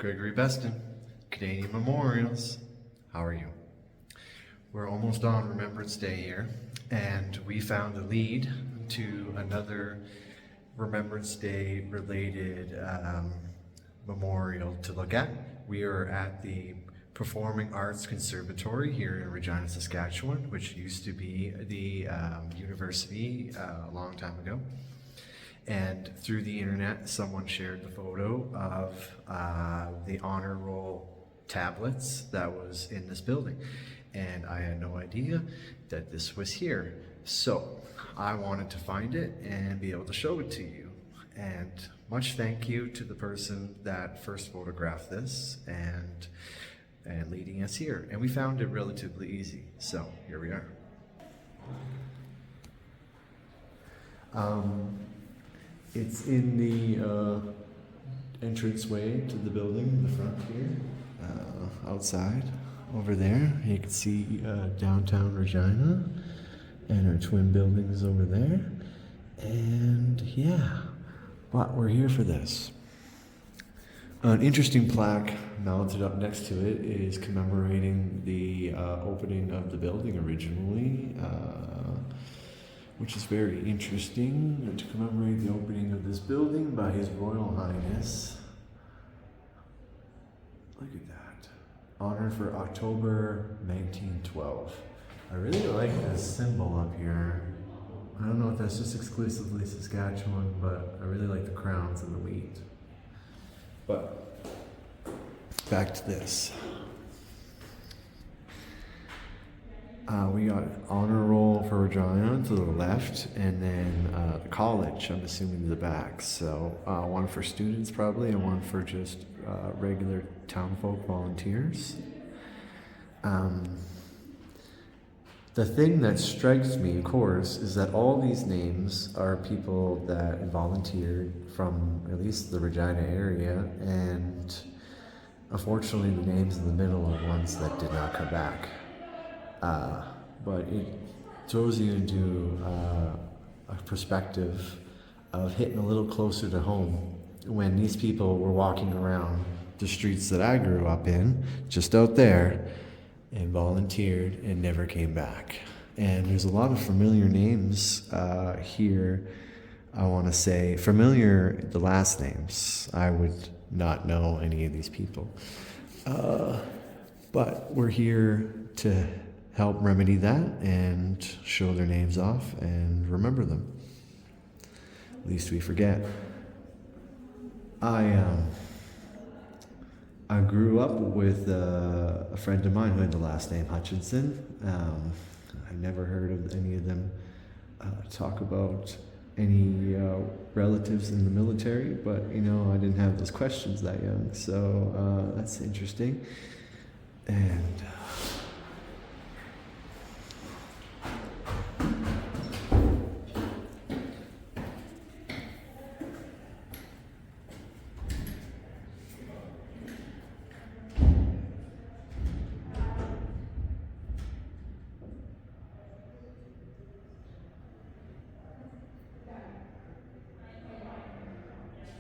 Gregory Beston, Canadian Memorials. How are you? We're almost on Remembrance Day here, and we found a lead to another Remembrance Day related memorial to look at. We are at the Performing Arts Conservatory here in Regina, Saskatchewan, which used to be the university a long time ago. And through the internet, someone shared the photo of the honor roll tablets that was in this building. And I had no idea that this was here. So I wanted to find it and be able to show it to you. And much thank you to the person that first photographed this and leading us here. And we found it relatively easy. So here we are. It's in the entranceway to the building in the front here, outside over there. You can see downtown Regina and our twin buildings over there. And yeah, but we're here for this. An interesting plaque mounted up next to it is commemorating the opening of the building originally, which is very interesting, to commemorate the opening of this building by His Royal Highness. Look at that. Honored for October 1912. I really like this symbol up here. I don't know if that's just exclusively Saskatchewan, but I really like the crowns and the wheat. But back to this. We got an honor roll for Regina to the left, and then the college, I'm assuming, to the back. So one for students probably, and one for just regular townfolk volunteers. The thing that strikes me, of course, is that all these names are people that volunteered from at least the Regina area, and unfortunately the names in the middle are ones that did not come back. But it throws you into a perspective of hitting a little closer to home when these people were walking around the streets that I grew up in, just out there, and volunteered and never came back. And there's a lot of familiar names here. I want to say familiar, the last names. I would not know any of these people. But we're here to help remedy that and show their names off and remember them. Least we forget. I grew up with a friend of mine who had the last name Hutchinson. I never heard of any of them talk about any relatives in the military, but I didn't have those questions that young, so that's interesting. And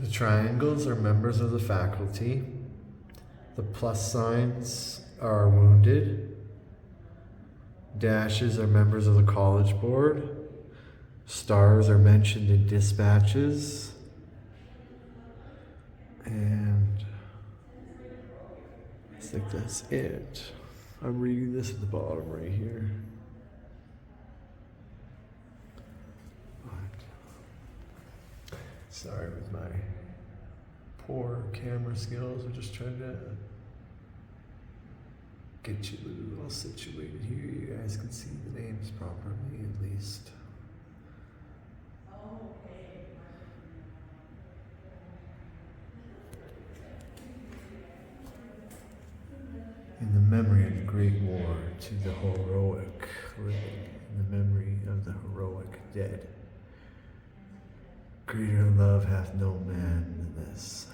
the triangles are members of the faculty. The plus signs are wounded. Dashes are members of the college board. Stars are mentioned in dispatches. And I think that's it. I'm reading this at the bottom right here. Sorry with my poor camera skills. I'm just trying to get you all situated here. You guys can see the names properly at least. In the memory of the Great War, to the heroic living, in the memory of the heroic dead. Greater love hath no man than this.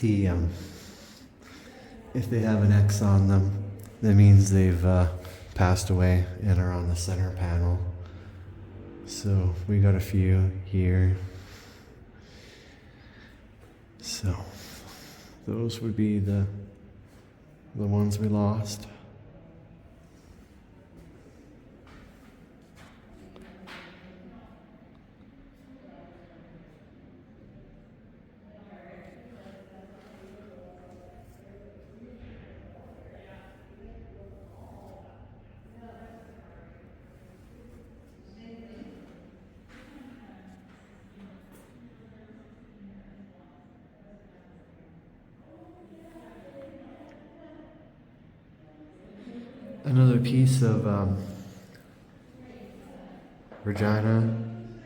The if they have an X on them, that means they've passed away and are on the center panel. So we got a few here. So those would be the ones we lost. Another piece of Regina,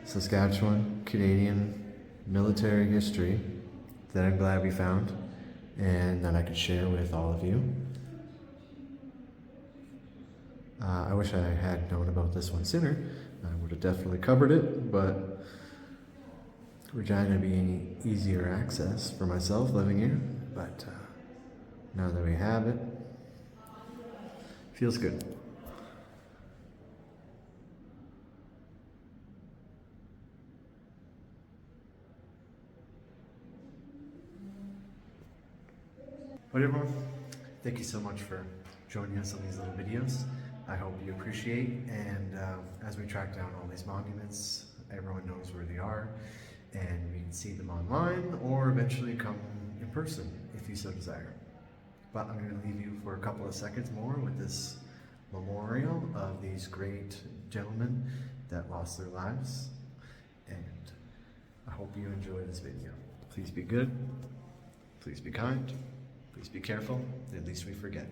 Saskatchewan, Canadian military history that I'm glad we found and that I could share with all of you. I wish I had known about this one sooner. I would have definitely covered it, but Regina being easier access for myself living here. But now that we have it, feels good. But everyone, thank you so much for joining us on these little videos. I hope you appreciate, and as we track down all these monuments, everyone knows where they are, and we can see them online or eventually come in person if you so desire. But I'm going to leave you for a couple of seconds more with this memorial of these great gentlemen that lost their lives, and I hope you enjoy this video. Please be good, please be kind, please be careful, at least we forget.